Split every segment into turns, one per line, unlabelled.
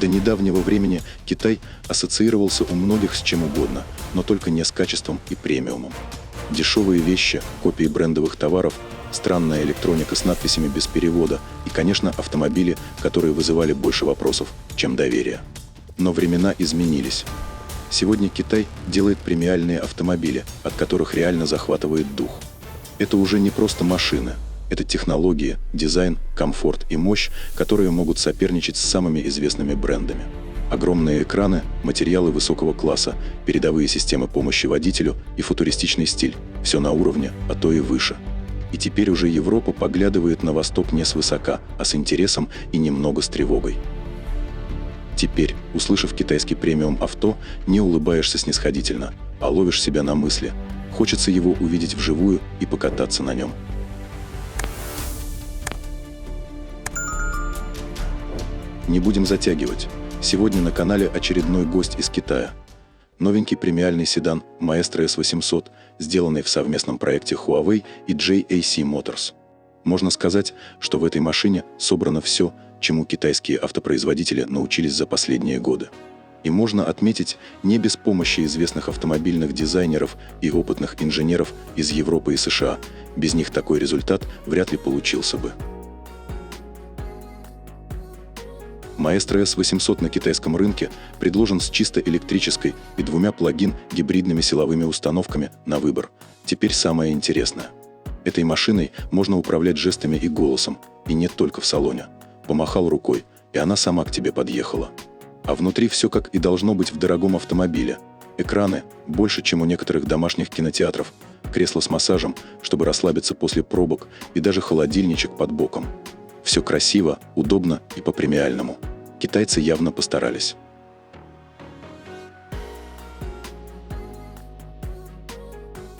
До недавнего времени Китай ассоциировался у многих с чем угодно, но только не с качеством и премиумом. Дешевые вещи, копии брендовых товаров, странная электроника с надписями без перевода и, конечно, автомобили, которые вызывали больше вопросов, чем доверия. Но времена изменились. Сегодня Китай делает премиальные автомобили, от которых реально захватывает дух. Это уже не просто машины. Это технологии, дизайн, комфорт и мощь, которые могут соперничать с самыми известными брендами. Огромные экраны, материалы высокого класса, передовые системы помощи водителю и футуристичный стиль – все на уровне, а то и выше. И теперь уже Европа поглядывает на восток не свысока, а с интересом и немного с тревогой. Теперь, услышав китайский премиум-авто, не улыбаешься снисходительно, а ловишь себя на мысли. Хочется его увидеть вживую и покататься на нем. Не будем затягивать. Сегодня на канале очередной гость из Китая. Новенький премиальный седан Maestro S800, сделанный в совместном проекте Huawei и JAC Motors. Можно сказать, что в этой машине собрано все, чему китайские автопроизводители научились за последние годы. И можно отметить, не без помощи известных автомобильных дизайнеров и опытных инженеров из Европы и США. Без них такой результат вряд ли получился бы. Maestro S800 на китайском рынке предложен с чисто электрической и двумя плагин-гибридными силовыми установками на выбор. Теперь самое интересное. Этой машиной можно управлять жестами и голосом, и не только в салоне. Помахал рукой, и она сама к тебе подъехала. А внутри все как и должно быть в дорогом автомобиле. Экраны больше, чем у некоторых домашних кинотеатров, кресло с массажем, чтобы расслабиться после пробок, и даже холодильничек под боком. Все красиво, удобно и по-премиальному. Китайцы явно постарались.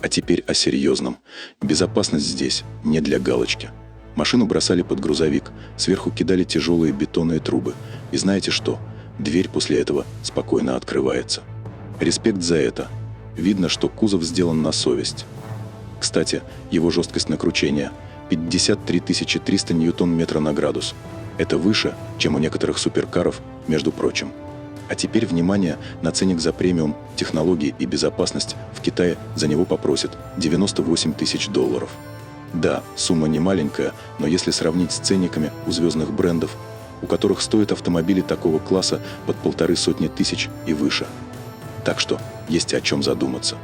А теперь о серьезном. Безопасность здесь не для галочки. Машину бросали под грузовик, сверху кидали тяжелые бетонные трубы. И знаете что? Дверь после этого спокойно открывается. Респект за это. Видно, что кузов сделан на совесть. Кстати, его жесткость накручения – 53 300 ньютон-метра на градус. Это выше, чем у некоторых суперкаров, между прочим. А теперь внимание на ценник за премиум, технологии и безопасность. В Китае за него попросят $98 000. Да, сумма не маленькая, но если сравнить с ценниками у звездных брендов, у которых стоят автомобили такого класса под 150 000 и выше. Так что есть о чем задуматься.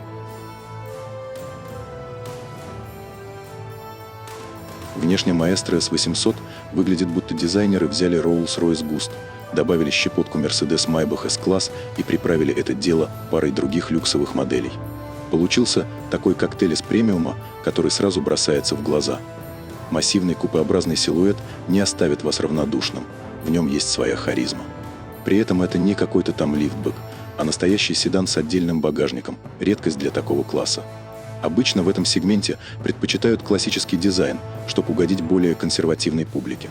Внешне Maestro S800 выглядит, будто дизайнеры взяли Rolls-Royce Ghost, добавили щепотку Mercedes Maybach S-класс и приправили это дело парой других люксовых моделей. Получился такой коктейль из премиума, который сразу бросается в глаза. Массивный купеобразный силуэт не оставит вас равнодушным, в нем есть своя харизма. При этом это не какой-то там лифтбэк, а настоящий седан с отдельным багажником, редкость для такого класса. Обычно в этом сегменте предпочитают классический дизайн, чтобы угодить более консервативной публике.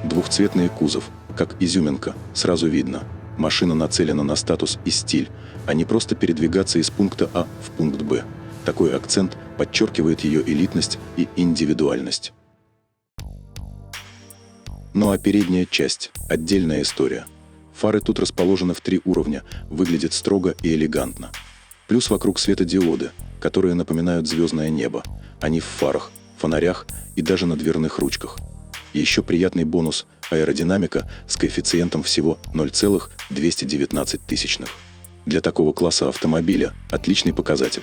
Двухцветный кузов, как изюминка, сразу видно. Машина нацелена на статус и стиль, а не просто передвигаться из пункта А в пункт Б. Такой акцент подчеркивает ее элитность и индивидуальность. Ну а передняя часть – отдельная история. Фары тут расположены в 3 уровня, выглядят строго и элегантно. Плюс вокруг светодиоды, которые напоминают звездное небо. Они в фарах, фонарях и даже на дверных ручках. Еще приятный бонус – аэродинамика с коэффициентом всего 0,219. Для такого класса автомобиля отличный показатель.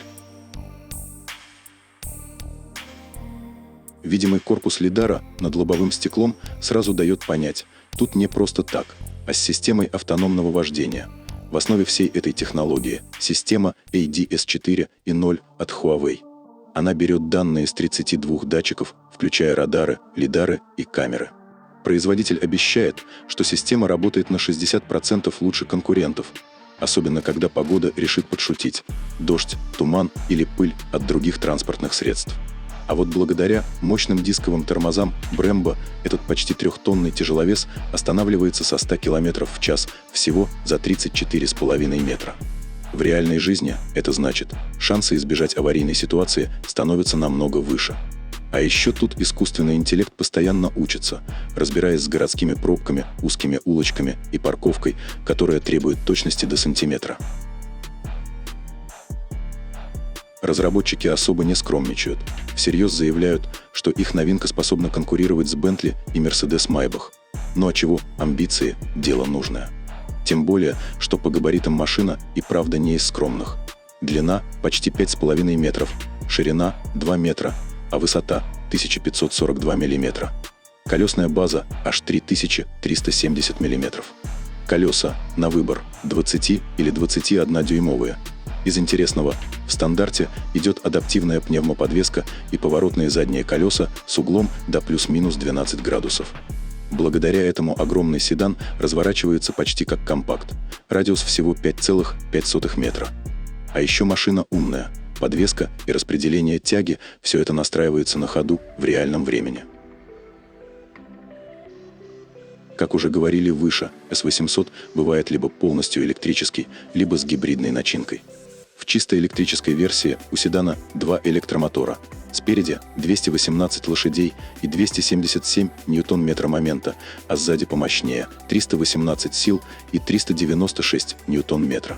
Видимый корпус лидара над лобовым стеклом сразу дает понять, тут не просто так, а с системой автономного вождения. В основе всей этой технологии система ADS-4.0 от Huawei. Она берет данные с 32 датчиков, включая радары, лидары и камеры. Производитель обещает, что система работает на 60% лучше конкурентов, особенно когда погода решит подшутить – дождь, туман или пыль от других транспортных средств. А вот благодаря мощным дисковым тормозам Brembo этот почти 3-тонный тяжеловес останавливается со 100 км в час всего за 34,5 метра. В реальной жизни это значит, шансы избежать аварийной ситуации становятся намного выше. А еще тут искусственный интеллект постоянно учится, разбираясь с городскими пробками, узкими улочками и парковкой, которая требует точности до сантиметра. Разработчики особо не скромничают, всерьез заявляют, что их новинка способна конкурировать с Bentley и Mercedes-Maybach. Ну а чего, амбиции – дело нужное. Тем более, что по габаритам машина и правда не из скромных. Длина – почти 5,5 метров, ширина – 2 метра, а высота – 1542 мм. Колесная база – аж 3370 мм. Колеса на выбор – 20 или 21-дюймовые. Из интересного, в стандарте идет адаптивная пневмоподвеска и поворотные задние колеса с углом до плюс-минус 12 градусов. Благодаря этому огромный седан разворачивается почти как компакт. Радиус всего 5,5 метра. А еще машина умная. Подвеска и распределение тяги – все это настраивается на ходу в реальном времени. Как уже говорили выше, S800 бывает либо полностью электрический, либо с гибридной начинкой. В чисто электрической версии у седана 2 электромотора. Спереди 218 лошадей и 277 ньютон-метра момента, а сзади помощнее 318 сил и 396 ньютон-метра.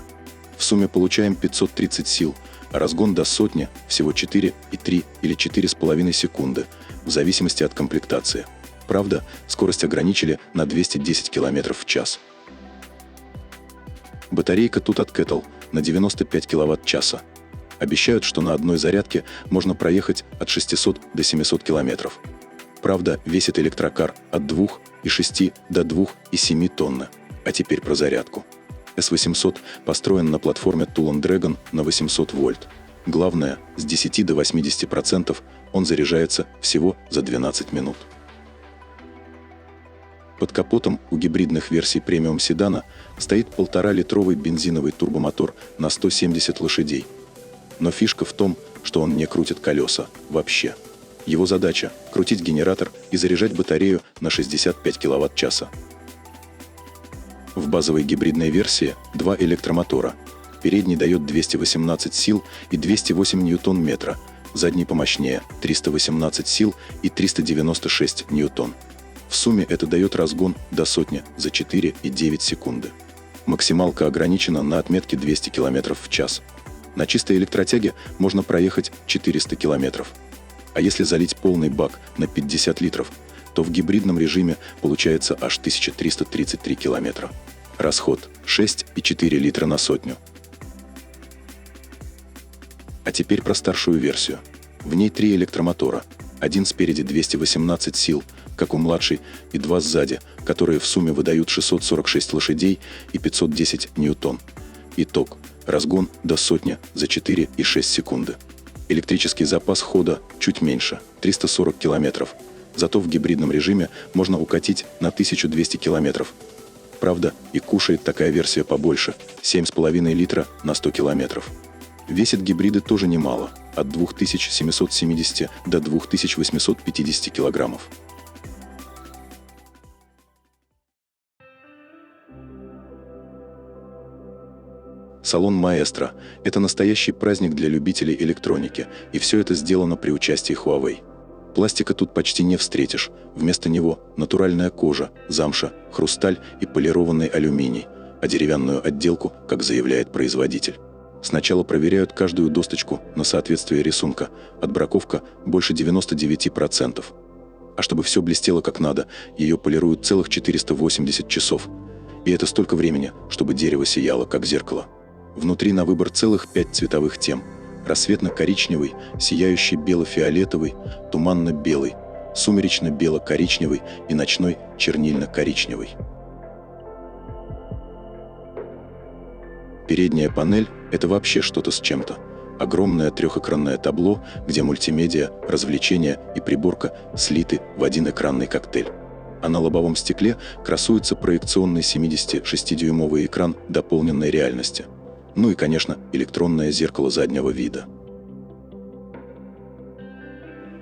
В сумме получаем 530 сил, а разгон до сотни всего 4,3 или 4,5 секунды, в зависимости от комплектации. Правда, скорость ограничили на 210 км в час. Батарейка тут от Kettle на 95 кВт-часа. Обещают, что на одной зарядке можно проехать от 600 до 700 км. Правда, весит электрокар от 2,6 до 2,7 тонны. А теперь про зарядку. S800 построен на платформе Tool & Dragon на 800 вольт. Главное, с 10 до 80% он заряжается всего за 12 минут. Под капотом у гибридных версий премиум седана стоит 1,5-литровый бензиновый турбомотор на 170 лошадей. Но фишка в том, что он не крутит колеса вообще. Его задача – крутить генератор и заряжать батарею на 65 кВт-часа. В базовой гибридной версии 2 электромотора. Передний дает 218 сил и 208 ньютон-метра, задний помощнее – 318 сил и 396 ньютон. В сумме это дает разгон до сотни за 4,9 секунды. Максималка ограничена на отметке 200 км в час. На чистой электротяге можно проехать 400 км. А если залить полный бак на 50 литров, то в гибридном режиме получается аж 1333 км. Расход 6,4 литра на сотню. А теперь про старшую версию. В ней 3 электромотора. Один спереди 218 сил, как у младшей, и 2 сзади, которые в сумме выдают 646 лошадей и 510 ньютон. Итог. Разгон до сотни за 4,6 секунды. Электрический запас хода чуть меньше – 340 километров. Зато в гибридном режиме можно укатить на 1200 километров. Правда, и кушает такая версия побольше – 7,5 литра на 100 километров. Весят гибриды тоже немало – от 2770 до 2850 килограммов. Салон Маэстро – это настоящий праздник для любителей электроники, и все это сделано при участии Huawei. Пластика тут почти не встретишь, вместо него натуральная кожа, замша, хрусталь и полированный алюминий, а деревянную отделку, как заявляет производитель. Сначала проверяют каждую досточку на соответствие рисунка, отбраковка больше 99%. А чтобы все блестело как надо, ее полируют целых 480 часов. И это столько времени, чтобы дерево сияло как зеркало. Внутри на выбор целых 5 цветовых тем. Рассветно-коричневый, сияющий бело-фиолетовый, туманно-белый, сумеречно-бело-коричневый и ночной чернильно-коричневый. Передняя панель – это вообще что-то с чем-то. Огромное трехэкранное табло, где мультимедиа, развлечения и приборка слиты в один экранный коктейль. А на лобовом стекле красуется проекционный 76-дюймовый экран дополненной реальности. Ну и, конечно, электронное зеркало заднего вида.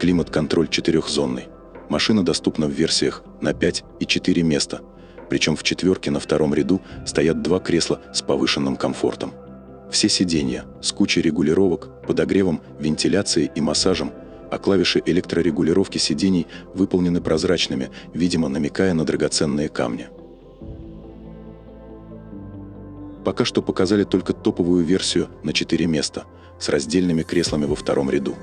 Климат-контроль 4-зонный. Машина доступна в версиях на 5 и 4 места. Причем в четверке на втором ряду стоят 2 кресла с повышенным комфортом. Все сиденья с кучей регулировок, подогревом, вентиляцией и массажем а клавиши электрорегулировки сидений выполнены прозрачными, видимо, намекая на драгоценные камни. Пока что показали только топовую версию на 4 места, с раздельными креслами во втором ряду.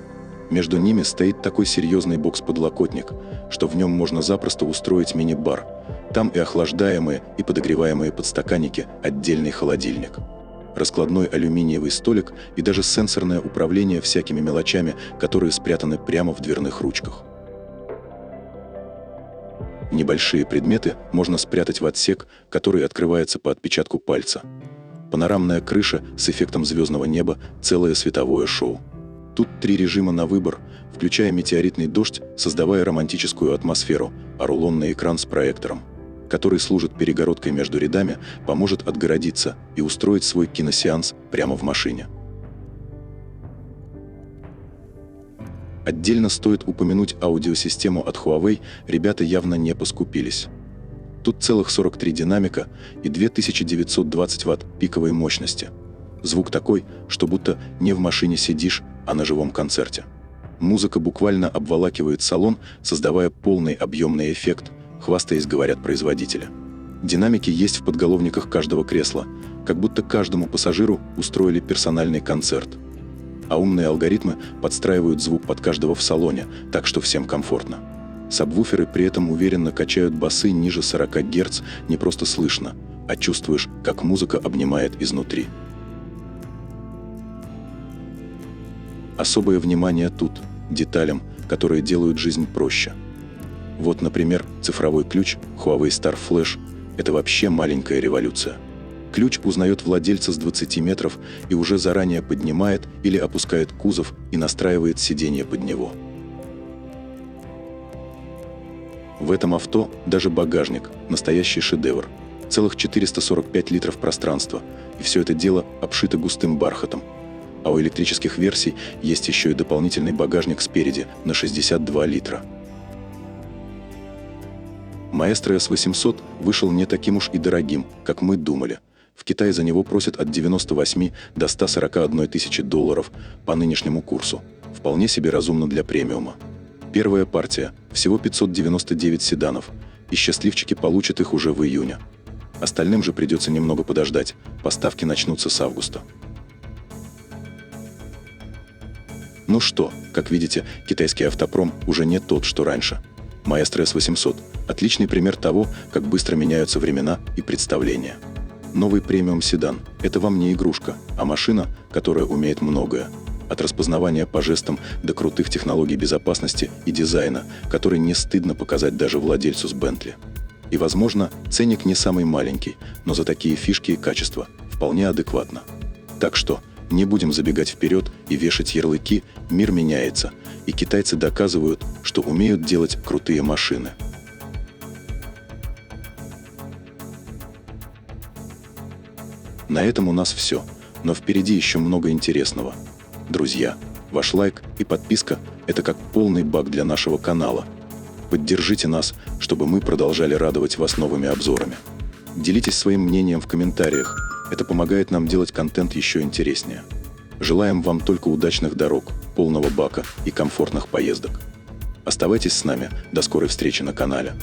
Между ними стоит такой серьезный бокс-подлокотник, что в нем можно запросто устроить мини-бар. Там и охлаждаемые, и подогреваемые подстаканники, отдельный холодильник, раскладной алюминиевый столик и даже сенсорное управление всякими мелочами, которые спрятаны прямо в дверных ручках. Небольшие предметы можно спрятать в отсек, который открывается по отпечатку пальца. Панорамная крыша с эффектом звездного неба – целое световое шоу. Тут 3 режима на выбор, включая метеоритный дождь, создавая романтическую атмосферу, а рулонный экран с проектором, который служит перегородкой между рядами, поможет отгородиться и устроить свой киносеанс прямо в машине. Отдельно стоит упомянуть аудиосистему от Huawei, ребята явно не поскупились. Тут целых 43 динамика и 2920 Вт пиковой мощности. Звук такой, что будто не в машине сидишь, а на живом концерте. Музыка буквально обволакивает салон, создавая полный объемный эффект, хвастаясь, говорят производители. Динамики есть в подголовниках каждого кресла, как будто каждому пассажиру устроили персональный концерт. А умные алгоритмы подстраивают звук под каждого в салоне, так что всем комфортно. Сабвуферы при этом уверенно качают басы ниже 40 Гц, не просто слышно, а чувствуешь, как музыка обнимает изнутри. Особое внимание тут – деталям, которые делают жизнь проще. Вот, например, цифровой ключ Huawei Star Flash – это вообще маленькая революция. Ключ узнает владельца с 20 метров и уже заранее поднимает или опускает кузов и настраивает сиденье под него. В этом авто даже багажник – настоящий шедевр. Целых 445 литров пространства, и все это дело обшито густым бархатом. А у электрических версий есть еще и дополнительный багажник спереди на 62 литра. Maestro S800 вышел не таким уж и дорогим, как мы думали. В Китае за него просят от 98 до 141 тысячи долларов по нынешнему курсу. Вполне себе разумно для премиума. Первая партия – всего 599 седанов, и счастливчики получат их уже в июне. Остальным же придется немного подождать, поставки начнутся с августа. Ну что, как видите, китайский автопром уже не тот, что раньше. Maestro S800 – отличный пример того, как быстро меняются времена и представления. Новый премиум-седан – это вам не игрушка, а машина, которая умеет многое. От распознавания по жестам до крутых технологий безопасности и дизайна, который не стыдно показать даже владельцу с Bentley. И, возможно, ценник не самый маленький, но за такие фишки и качества вполне адекватно. Так что не будем забегать вперед и вешать ярлыки, мир меняется, и китайцы доказывают, что умеют делать крутые машины. На этом у нас все, но впереди еще много интересного. Друзья, ваш лайк и подписка – это как полный бак для нашего канала. Поддержите нас, чтобы мы продолжали радовать вас новыми обзорами. Делитесь своим мнением в комментариях, это помогает нам делать контент еще интереснее. Желаем вам только удачных дорог, полного бака и комфортных поездок. Оставайтесь с нами, до скорой встречи на канале.